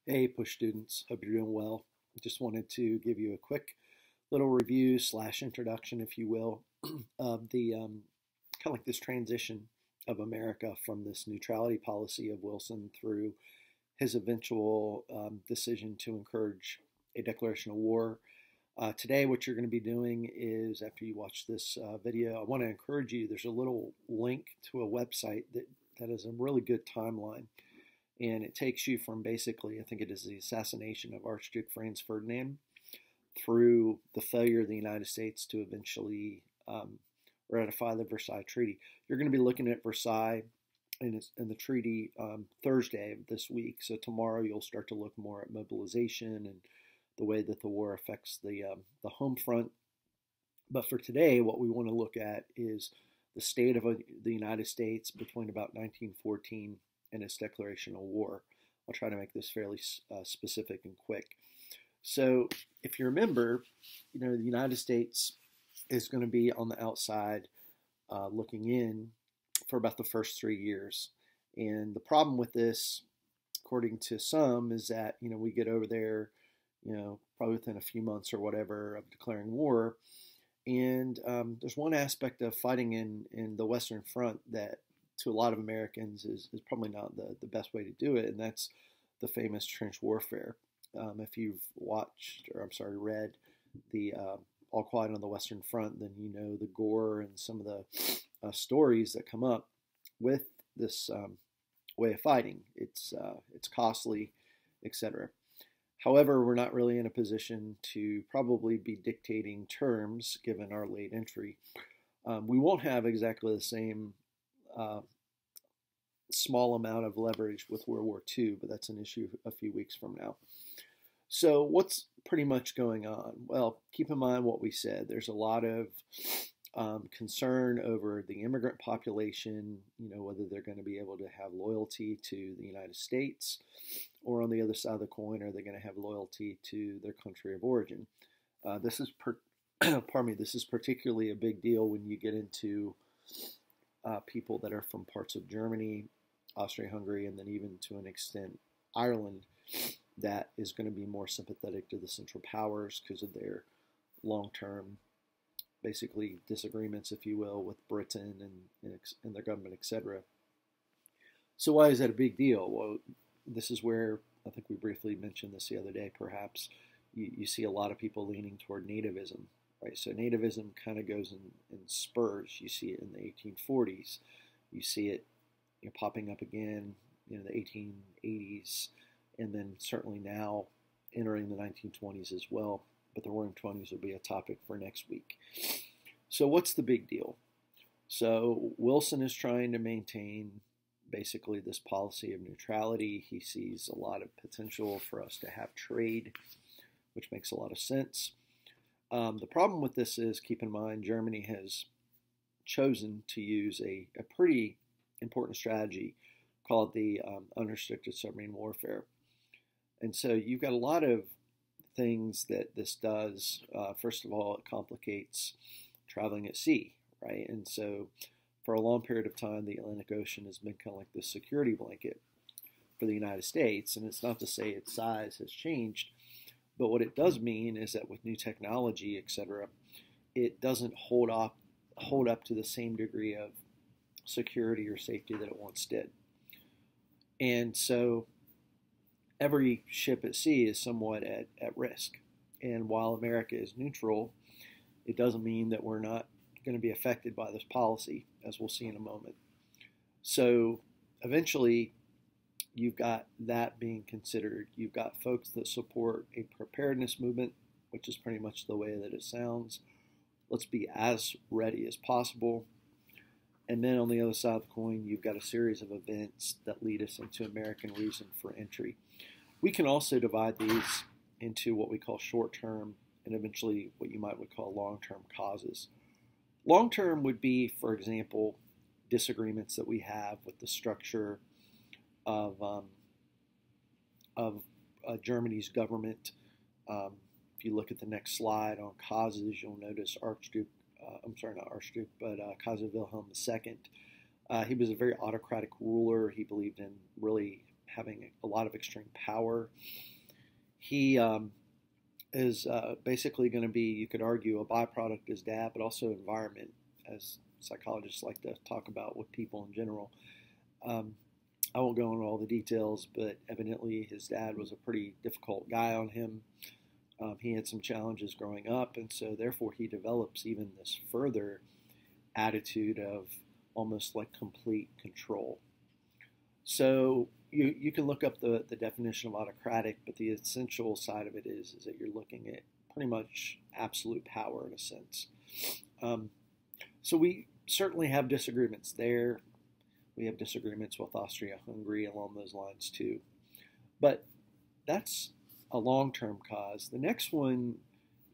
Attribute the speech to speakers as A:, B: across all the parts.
A: Hey, PUSH students, hope you're doing well. Just wanted to give you a quick little review slash introduction, if you will, of the kind of like this transition of America from this neutrality policy of Wilson through his eventual decision to encourage a declaration of war. Today, what you're going to be doing is, after you watch this video, I want to encourage you. There's a little link to a website that has a really good timeline. And it takes you from basically, I think it is the assassination of Archduke Franz Ferdinand through the failure of the United States to eventually ratify the Versailles Treaty. You're going to be looking at Versailles and the treaty Thursday of this week. So tomorrow you'll start to look more at mobilization and the way that the war affects the home front. But for today, what we want to look at is the state of the United States between about 1914 and its declaration of war. I'll try to make this fairly specific and quick. So if you remember, the United States is going to be on the outside looking in for about the first 3 years. And the problem with this, according to some, is that, we get over there, probably within a few months or whatever of declaring war. And there's one aspect of fighting in the Western Front that to a lot of Americans is probably not the best way to do it, and that's the famous trench warfare. If you've read the All Quiet on the Western Front, then you know the gore and some of the stories that come up with this way of fighting. It's costly, etc. However, we're not really in a position to probably be dictating terms given our late entry. We won't have exactly the same small amount of leverage with World War II, but that's an issue a few weeks from now. So what's pretty much going on? Well, keep in mind what we said. There's a lot of concern over the immigrant population, whether they're going to be able to have loyalty to the United States, or on the other side of the coin, are they going to have loyalty to their country of origin? This is this is particularly a big deal when you get into people that are from parts of Germany, Austria-Hungary, and then even to an extent Ireland, that is going to be more sympathetic to the Central Powers because of their long-term, basically, disagreements, if you will, with Britain and their government, etc. So why is that a big deal? Well, this is where, I think we briefly mentioned this the other day, perhaps, you see a lot of people leaning toward nativism. Right, so nativism kind of goes in spurs. You see it in the 1840s. You see it popping up again in the 1880s, and then certainly now entering the 1920s as well. But the Roaring Twenties will be a topic for next week. So what's the big deal? So Wilson is trying to maintain basically this policy of neutrality. He sees a lot of potential for us to have trade, which makes a lot of sense. The problem with this is, keep in mind, Germany has chosen to use a pretty important strategy called the unrestricted submarine warfare. And so you've got a lot of things that this does. First of all, it complicates traveling at sea, right? And so for a long period of time, the Atlantic Ocean has been kind of like the security blanket for the United States. And it's not to say its size has changed, but what it does mean is that with new technology, etc., it doesn't hold up to the same degree of security or safety that it once did. And so every ship at sea is somewhat at risk. And while America is neutral, it doesn't mean that we're not going to be affected by this policy, as we'll see in a moment. So eventually, you've got that being considered. You've got folks that support a preparedness movement, which is pretty much the way that it sounds. Let's be as ready as possible. And then on the other side of the coin, you've got a series of events that lead us into American reason for entry. We can also divide these into what we call short-term and eventually what you might call long-term causes. Long-term would be, for example, disagreements that we have with the structure of Germany's government. If you look at the next slide on causes, you'll notice Kaiser Wilhelm II. He was a very autocratic ruler. He believed in really having a lot of extreme power. He is basically going to be, you could argue, a byproduct as dad, but also environment, as psychologists like to talk about with people in general. I won't go into all the details, but evidently his dad was a pretty difficult guy on him. He had some challenges growing up, and so therefore he develops even this further attitude of almost like complete control. So you can look up the definition of autocratic, but the essential side of it is that you're looking at pretty much absolute power in a sense. So we certainly have disagreements there. We have disagreements with Austria-Hungary along those lines too. But that's a long-term cause. The next one,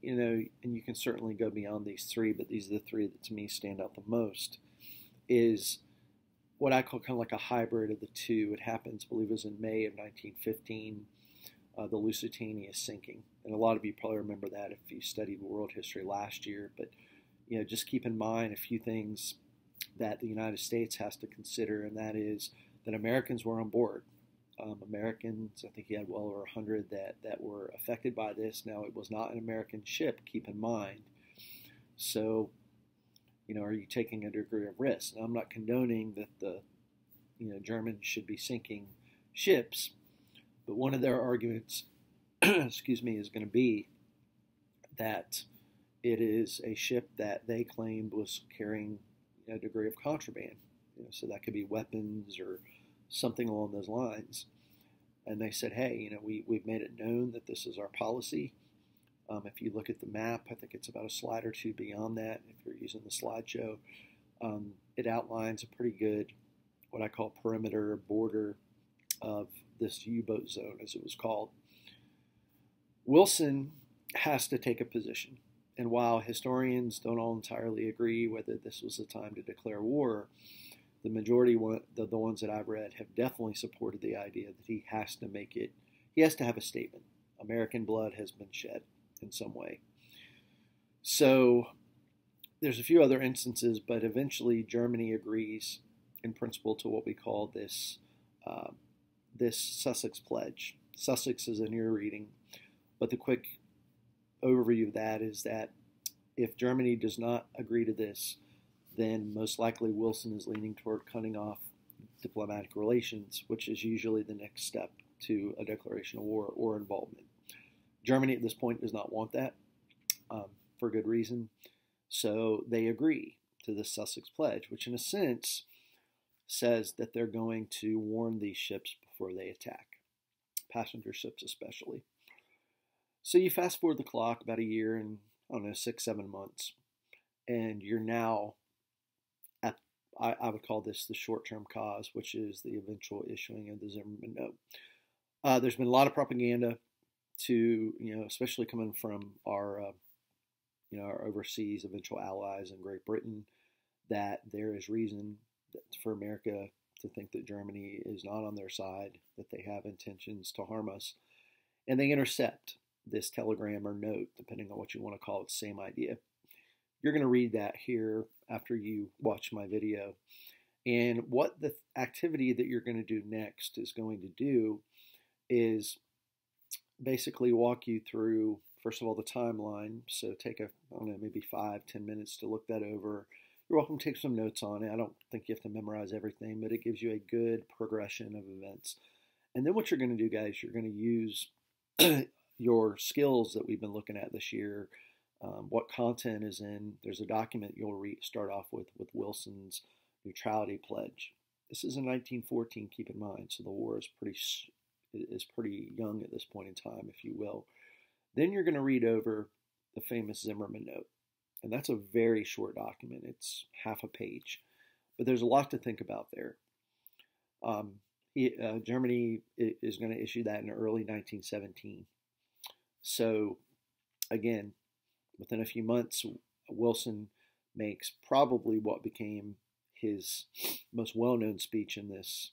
A: and you can certainly go beyond these three, but these are the three that to me stand out the most, is what I call kind of like a hybrid of the two. It happens, I believe it was in May of 1915, the Lusitania is sinking. And a lot of you probably remember that if you studied world history last year. But just keep in mind a few things that the United States has to consider, and that is that Americans were on board. Americans, I think he had well over 100 that were affected by this. Now, it was not an American ship, keep in mind. So, are you taking a degree of risk? Now, I'm not condoning that the Germans should be sinking ships, but one of their arguments, excuse me, is going to be that it is a ship that they claimed was carrying a degree of contraband. So that could be weapons or something along those lines. And they said, hey, we've made it known that this is our policy. If you look at the map, I think it's about a slide or two beyond that. If you're using the slideshow, it outlines a pretty good, what I call perimeter border of this U-boat zone, as it was called. Wilson has to take a position. And while historians don't all entirely agree whether this was the time to declare war, the majority, the ones that I've read, have definitely supported the idea that he has to have a statement. American blood has been shed in some way. So there's a few other instances, but eventually Germany agrees in principle to what we call this Sussex Pledge. Sussex is in your reading, but the quick overview of that is that if Germany does not agree to this, then most likely Wilson is leaning toward cutting off diplomatic relations, which is usually the next step to a declaration of war or involvement. Germany at this point does not want that for good reason, so they agree to the Sussex Pledge, which in a sense says that they're going to warn these ships before they attack, passenger ships especially. So you fast forward the clock about a year and, 6-7 months, and you're now at, I would call this the short-term cause, which is the eventual issuing of the Zimmerman Note. There's been a lot of propaganda to, especially coming from our overseas eventual allies in Great Britain, that there is reason for America to think that Germany is not on their side, that they have intentions to harm us, and they intercept this telegram or note, depending on what you want to call it, same idea. You're going to read that here after you watch my video. And what the activity that you're going to do next is going to do is basically walk you through, first of all, the timeline. So take maybe 5-10 minutes to look that over. You're welcome to take some notes on it. I don't think you have to memorize everything, but it gives you a good progression of events. And then what you're going to do, guys, you're going to use your skills that we've been looking at this year, what content is in. There's a document you'll start off with Wilson's Neutrality Pledge. This is in 1914, keep in mind, so the war is pretty young at this point in time, if you will. Then you're going to read over the famous Zimmerman Note, and that's a very short document. It's half a page, but there's a lot to think about there. Germany is going to issue that in early 1917. So, again, within a few months, Wilson makes probably what became his most well-known speech in this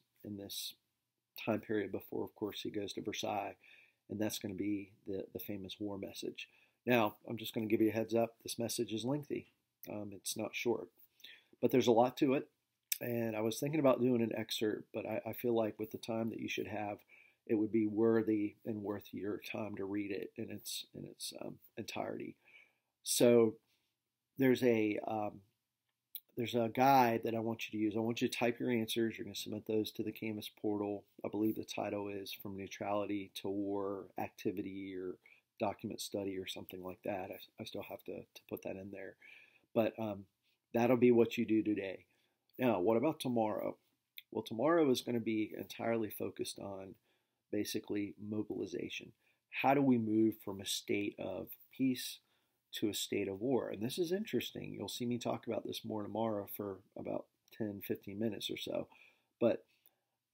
A: time period before, of course, he goes to Versailles, and that's going to be the famous war message. Now, I'm just going to give you a heads up. This message is lengthy. It's not short, but there's a lot to it. And I was thinking about doing an excerpt, but I feel like with the time that you should have, it would be worthy and worth your time to read it in its entirety. So there's a um, there's a guide that I want you to use. I want you to type your answers. You're going to submit those to the Canvas portal. I believe the title is From Neutrality to War, Activity, or Document Study, or something like that. I still have to put that in there. But that'll be what you do today. Now, what about tomorrow? Well, tomorrow is going to be entirely focused on basically mobilization. How do we move from a state of peace to a state of war? And this is interesting. You'll see me talk about this more tomorrow for about 10, 15 minutes or so. But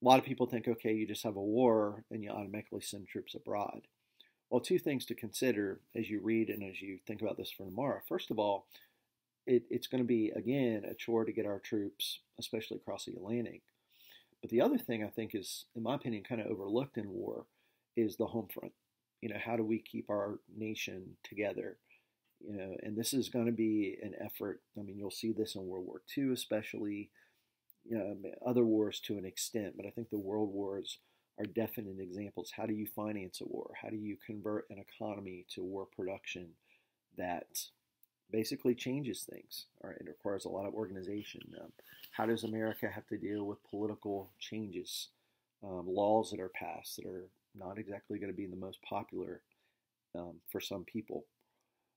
A: a lot of people think, okay, you just have a war and you automatically send troops abroad. Well, two things to consider as you read and as you think about this for tomorrow. First of all, it's going to be, again, a chore to get our troops, especially across the Atlantic. But the other thing I think is, in my opinion, kind of overlooked in war is the home front. How do we keep our nation together? And this is going to be an effort. I mean, you'll see this in World War II, especially, other wars to an extent, but I think the world wars are definite examples. How do you finance a war? How do you convert an economy to war production that basically changes things? All right, it requires a lot of organization. How does America have to deal with political changes, laws that are passed that are not exactly going to be the most popular for some people?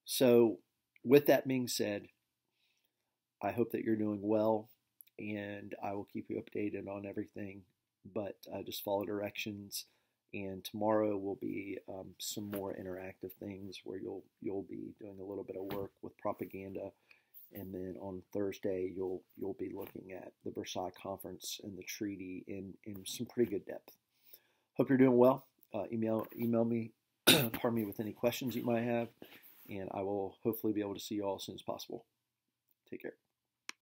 A: So, with that being said, I hope that you're doing well, and I will keep you updated on everything. But just follow directions, and tomorrow will be some more interactive things where you'll be doing a little bit of work with propaganda, and then on Thursday you'll be looking at the Versailles Conference and the treaty in some pretty good depth. Hope you're doing well. Email me, pardon me, with any questions you might have, and I will hopefully be able to see you all as soon as possible. Take care.